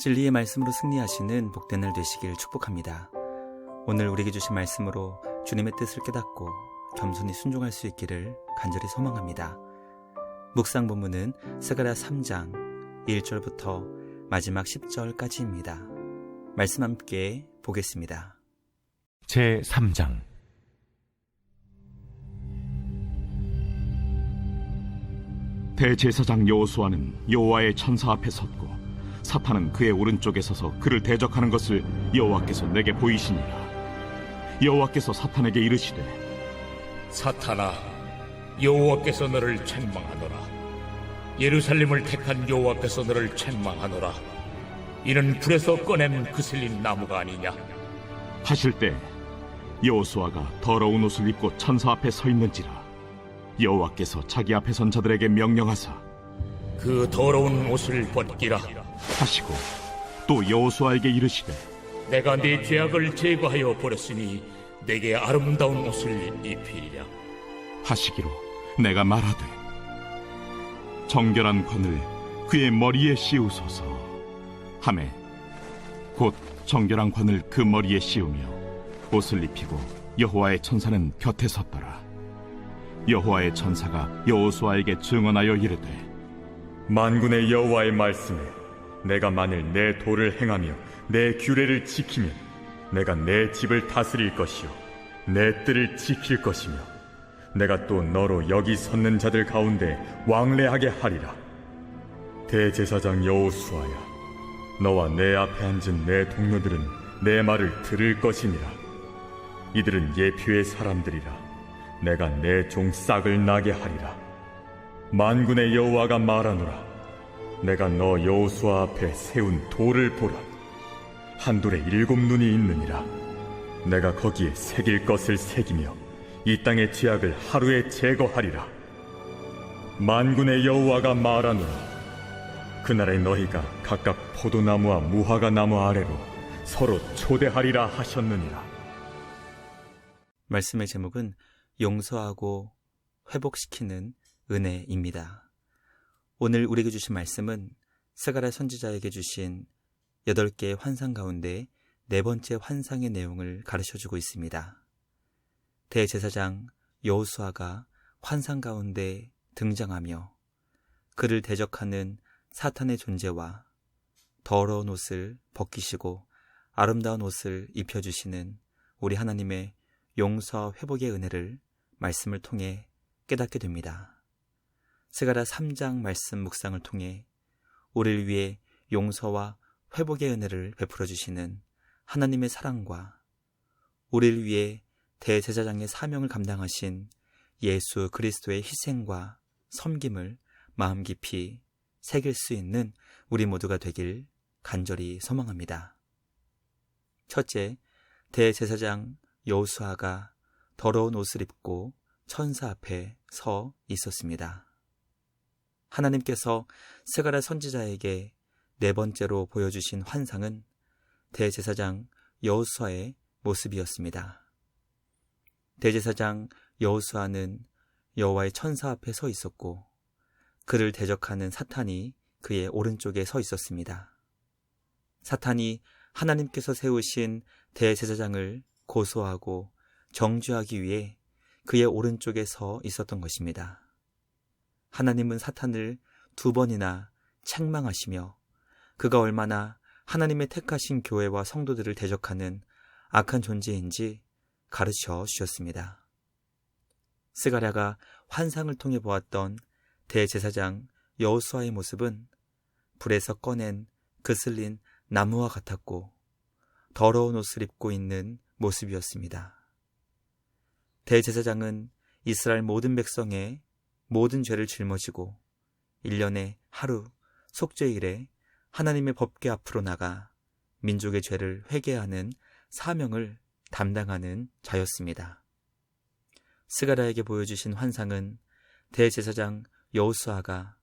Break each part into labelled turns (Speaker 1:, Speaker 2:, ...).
Speaker 1: 진리의 말씀으로 승리하시는 복된 날 되시길 축복합니다. 오늘 우리에게 주신 말씀으로 주님의 뜻을 깨닫고 겸손히 순종할 수 있기를 간절히 소망합니다. 묵상 본문은 스가랴 3장 1절부터 마지막 10절까지입니다. 말씀 함께 보겠습니다.
Speaker 2: 제3장. 대제사장 여호수아는 여호와의 천사 앞에 섰고 사탄은 그의 오른쪽에 서서 그를 대적하는 것을 여호와께서 내게 보이시니라. 여호와께서 사탄에게 이르시되,
Speaker 3: 사탄아, 여호와께서 너를 책망하노라. 예루살렘을 택한 여호와께서 너를 책망하노라. 이는 불에서 꺼낸 그슬린 나무가 아니냐.
Speaker 2: 하실 때 여호수아가 더러운 옷을 입고 천사 앞에 서 있는지라. 여호와께서 자기 앞에 선 자들에게 명령하사
Speaker 3: 그 더러운 옷을 벗기라
Speaker 2: 하시고 또 여호수아에게 이르시되,
Speaker 3: 내가 네 죄악을 제거하여 버렸으니 내게 아름다운 옷을 입히리라
Speaker 2: 하시기로 내가 말하되, 정결한 관을 그의 머리에 씌우소서 하매 곧 정결한 관을 그 머리에 씌우며 옷을 입히고 여호와의 천사는 곁에 섰더라. 여호와의 천사가 여호수아에게 증언하여 이르되,
Speaker 4: 만군의 여호와의 말씀에 내가 만일 내 도를 행하며 내 규례를 지키면 내가 내 집을 다스릴 것이요 내 뜰을 지킬 것이며 내가 또 너로 여기 섰는 자들 가운데 왕래하게 하리라. 대제사장 여호수아야, 너와 내 앞에 앉은 내 동료들은 내 말을 들을 것이니라. 이들은 예표의 사람들이라. 내가 내 종 싹을 나게 하리라. 만군의 여호와가 말하노라. 내가 너 여호수아 앞에 세운 돌을 보라. 한 돌에 7눈이 있느니라. 내가 거기에 새길 것을 새기며 이 땅의 죄악을 하루에 제거하리라. 만군의 여호와가 말하노라. 그날에 너희가 각각 포도나무와 무화과 나무 아래로 서로 초대하리라 하셨느니라.
Speaker 1: 말씀의 제목은 용서하고 회복시키는 은혜입니다. 오늘 우리에게 주신 말씀은 스가랴 선지자에게 주신 8개의 환상 가운데 4번째 환상의 내용을 가르쳐주고 있습니다. 대제사장 여호수아가 환상 가운데 등장하며 그를 대적하는 사탄의 존재와 더러운 옷을 벗기시고 아름다운 옷을 입혀주시는 우리 하나님의 용서와 회복의 은혜를 말씀을 통해 깨닫게 됩니다. 스가랴 3장 말씀 묵상을 통해 우리를 위해 용서와 회복의 은혜를 베풀어 주시는 하나님의 사랑과 우리를 위해 대제사장의 사명을 감당하신 예수 그리스도의 희생과 섬김을 마음 깊이 새길 수 있는 우리 모두가 되길 간절히 소망합니다. 첫째, 대제사장 여호수아가 더러운 옷을 입고 천사 앞에 서 있었습니다. 하나님께서 스가랴 선지자에게 4번째로 보여주신 환상은 대제사장 여호수아의 모습이었습니다. 대제사장 여호수아는 여호와의 천사 앞에 서 있었고 그를 대적하는 사탄이 그의 오른쪽에 서 있었습니다. 사탄이 하나님께서 세우신 대제사장을 고소하고 정죄하기 위해 그의 오른쪽에 서 있었던 것입니다. 하나님은 사탄을 2번이나 책망하시며 그가 얼마나 하나님의 택하신 교회와 성도들을 대적하는 악한 존재인지 가르쳐 주셨습니다. 스가랴가 환상을 통해 보았던 대제사장 여호수아의 모습은 불에서 꺼낸 그슬린 나무와 같았고 더러운 옷을 입고 있는 모습이었습니다. 대제사장은 이스라엘 모든 백성의 모든 죄를 짊어지고 1년에 하루 속죄일에 하나님의 법궤 앞으로 나가 민족의 죄를 회개하는 사명을 담당하는 자였습니다. 스가랴에게 보여주신 환상은 대제사장 여호수아가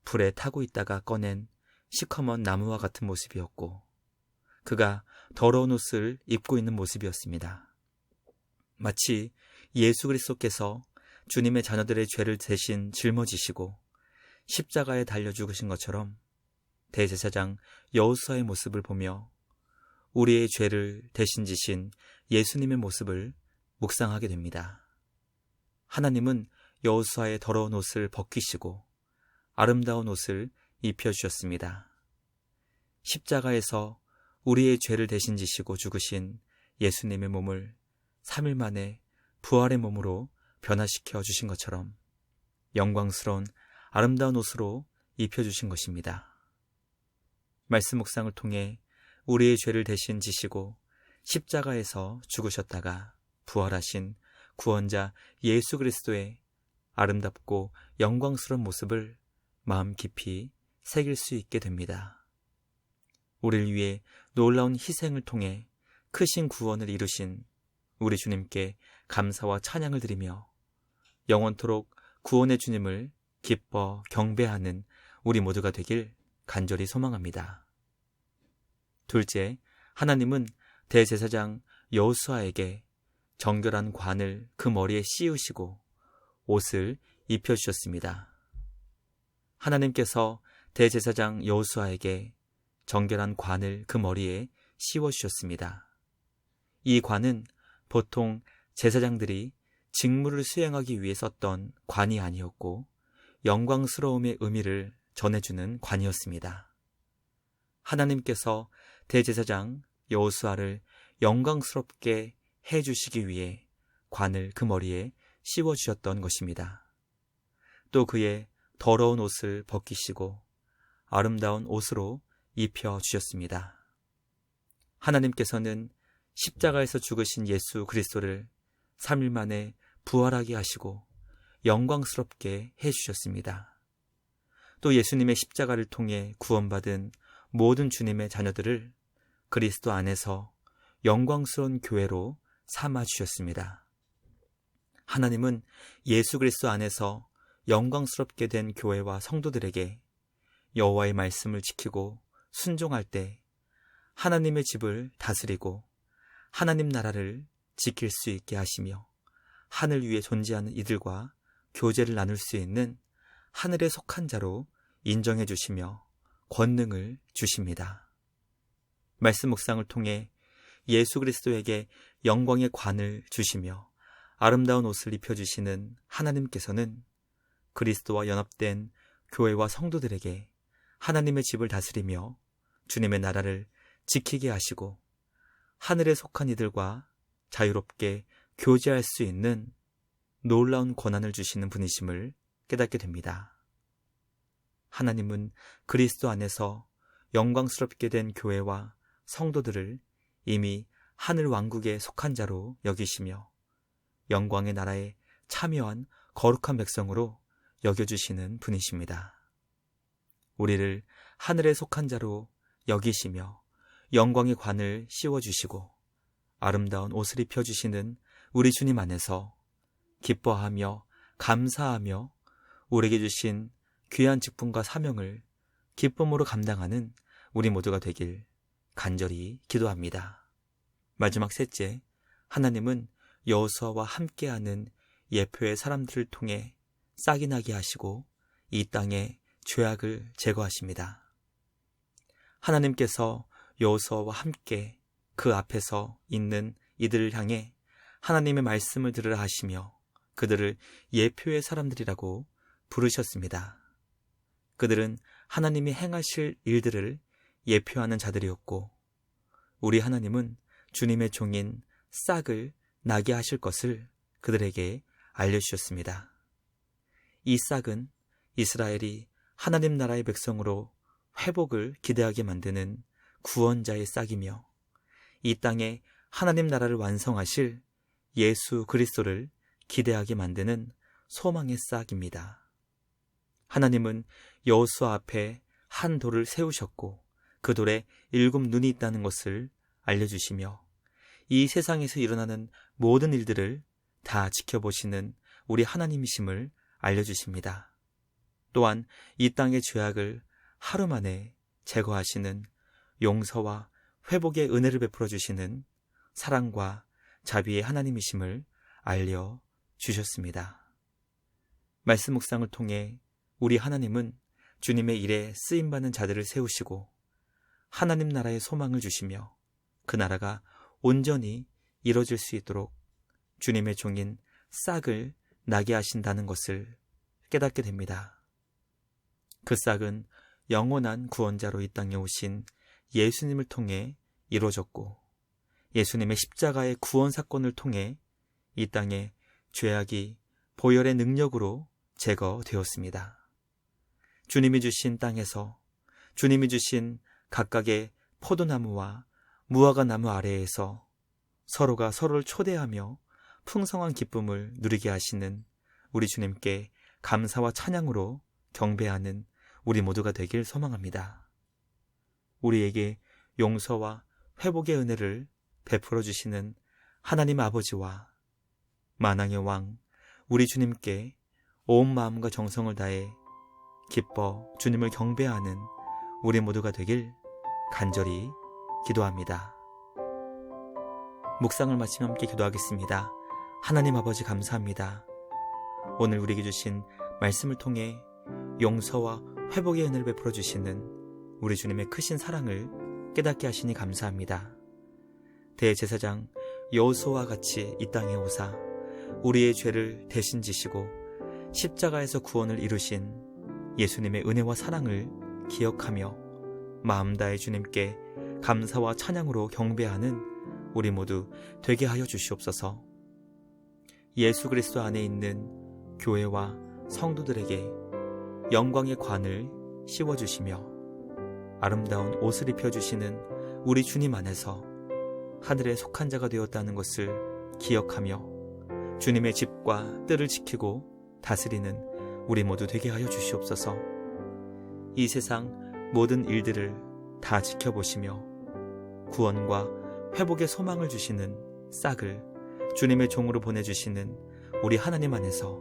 Speaker 1: 불에 타고 있다가 꺼낸 시커먼 나무와 같은 모습이었고 그가 더러운 옷을 입고 있는 모습이었습니다. 마치 예수 그리스도께서 주님의 자녀들의 죄를 대신 짊어지시고 십자가에 달려 죽으신 것처럼 대제사장 여호수아의 모습을 보며 우리의 죄를 대신 지신 예수님의 모습을 묵상하게 됩니다. 하나님은 여호수아의 더러운 옷을 벗기시고 아름다운 옷을 입혀주셨습니다. 십자가에서 우리의 죄를 대신 지시고 죽으신 예수님의 몸을 3일 만에 부활의 몸으로 변화시켜 주신 것처럼 영광스러운 아름다운 옷으로 입혀주신 것입니다. 말씀 묵상을 통해 우리의 죄를 대신 지시고 십자가에서 죽으셨다가 부활하신 구원자 예수 그리스도의 아름답고 영광스러운 모습을 마음 깊이 새길 수 있게 됩니다. 우리를 위해 놀라운 희생을 통해 크신 구원을 이루신 우리 주님께 감사와 찬양을 드리며 영원토록 구원의 주님을 기뻐 경배하는 우리 모두가 되길 간절히 소망합니다. 둘째, 하나님은 대제사장 여호수아에게 정결한 관을 그 머리에 씌우시고 옷을 입혀주셨습니다. 하나님께서 대제사장 여호수아에게 정결한 관을 그 머리에 씌워주셨습니다. 이 관은 보통 제사장들이 직무를 수행하기 위해 썼던 관이 아니었고 영광스러움의 의미를 전해주는 관이었습니다. 하나님께서 대제사장 여호수아를 영광스럽게 해주시기 위해 관을 그 머리에 씌워주셨던 것입니다. 또 그의 더러운 옷을 벗기시고 아름다운 옷으로 입혀주셨습니다. 하나님께서는 십자가에서 죽으신 예수 그리스도를 3일 만에 부활하게 하시고 영광스럽게 해주셨습니다. 또 예수님의 십자가를 통해 구원받은 모든 주님의 자녀들을 그리스도 안에서 영광스러운 교회로 삼아주셨습니다. 하나님은 예수 그리스도 안에서 영광스럽게 된 교회와 성도들에게 여호와의 말씀을 지키고 순종할 때 하나님의 집을 다스리고 하나님 나라를 지킬 수 있게 하시며 하늘 위에 존재하는 이들과 교제를 나눌 수 있는 하늘에 속한 자로 인정해 주시며 권능을 주십니다. 말씀 묵상을 통해 예수 그리스도에게 영광의 관을 주시며 아름다운 옷을 입혀주시는 하나님께서는 그리스도와 연합된 교회와 성도들에게 하나님의 집을 다스리며 주님의 나라를 지키게 하시고 하늘에 속한 이들과 자유롭게 교제할 수 있는 놀라운 권한을 주시는 분이심을 깨닫게 됩니다. 하나님은 그리스도 안에서 영광스럽게 된 교회와 성도들을 이미 하늘 왕국에 속한 자로 여기시며 영광의 나라에 참여한 거룩한 백성으로 여겨주시는 분이십니다. 우리를 하늘에 속한 자로 여기시며 영광의 관을 씌워주시고 아름다운 옷을 입혀주시는 우리 주님 안에서 기뻐하며 감사하며 우리에게 주신 귀한 직분과 사명을 기쁨으로 감당하는 우리 모두가 되길 간절히 기도합니다. 마지막 셋째, 하나님은 여호수아와 함께하는 예표의 사람들을 통해 싹이 나게 하시고 이 땅의 죄악을 제거하십니다. 하나님께서 여호수아와 함께 그 앞에서 있는 이들을 향해 하나님의 말씀을 들으라 하시며 그들을 예표의 사람들이라고 부르셨습니다. 그들은 하나님이 행하실 일들을 예표하는 자들이었고 우리 하나님은 주님의 종인 싹을 나게 하실 것을 그들에게 알려주셨습니다. 이 싹은 이스라엘이 하나님 나라의 백성으로 회복을 기대하게 만드는 구원자의 싹이며 이 땅에 하나님 나라를 완성하실 예수 그리스도를 기대하게 만드는 소망의 싹입니다. 하나님은 여호수아 앞에 한 돌을 세우셨고 그 돌에 7 눈이 있다는 것을 알려주시며 이 세상에서 일어나는 모든 일들을 다 지켜보시는 우리 하나님이심을 알려주십니다. 또한 이 땅의 죄악을 하루 만에 제거하시는 용서와 회복의 은혜를 베풀어 주시는 사랑과 자비의 하나님이심을 알려주셨습니다. 말씀 묵상을 통해 우리 하나님은 주님의 일에 쓰임받는 자들을 세우시고 하나님 나라의 소망을 주시며 그 나라가 온전히 이루어질 수 있도록 주님의 종인 싹을 나게 하신다는 것을 깨닫게 됩니다. 그 싹은 영원한 구원자로 이 땅에 오신 예수님을 통해 이루어졌고 예수님의 십자가의 구원 사건을 통해 이 땅에 죄악이 보혈의 능력으로 제거되었습니다. 주님이 주신 땅에서 주님이 주신 각각의 포도나무와 무화과나무 아래에서 서로가 서로를 초대하며 풍성한 기쁨을 누리게 하시는 우리 주님께 감사와 찬양으로 경배하는 우리 모두가 되길 소망합니다. 우리에게 용서와 회복의 은혜를 베풀어 주시는 하나님 아버지와 만왕의 왕 우리 주님께 온 마음과 정성을 다해 기뻐 주님을 경배하는 우리 모두가 되길 간절히 기도합니다. 묵상을 마치며 함께 기도하겠습니다. 하나님 아버지 감사합니다. 오늘 우리에게 주신 말씀을 통해 용서와 회복의 은혜를 베풀어 주시는 우리 주님의 크신 사랑을 깨닫게 하시니 감사합니다. 대제사장 여호수아와 같이 이 땅에 오사 우리의 죄를 대신 지시고 십자가에서 구원을 이루신 예수님의 은혜와 사랑을 기억하며 마음 다해 주님께 감사와 찬양으로 경배하는 우리 모두 되게 하여 주시옵소서. 예수 그리스도 안에 있는 교회와 성도들에게 영광의 관을 씌워주시며 아름다운 옷을 입혀주시는 우리 주님 안에서 하늘에 속한 자가 되었다는 것을 기억하며 주님의 집과 뜰을 지키고 다스리는 우리 모두 되게 하여 주시옵소서. 이 세상 모든 일들을 다 지켜보시며 구원과 회복의 소망을 주시는 싹을 주님의 종으로 보내주시는 우리 하나님 안에서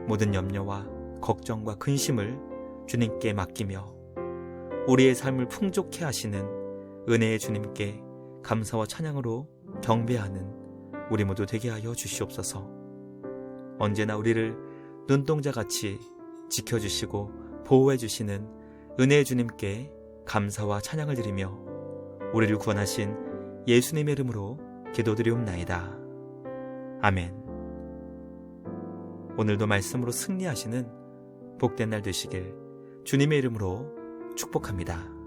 Speaker 1: 모든 염려와 걱정과 근심을 주님께 맡기며 우리의 삶을 풍족해 하시는 은혜의 주님께 감사와 찬양으로 경배하는 우리 모두 되게 하여 주시옵소서. 언제나 우리를 눈동자같이 지켜주시고 보호해 주시는 은혜의 주님께 감사와 찬양을 드리며 우리를 구원하신 예수님의 이름으로 기도드리옵나이다. 아멘. 오늘도 말씀으로 승리하시는 복된 날 되시길 주님의 이름으로 축복합니다.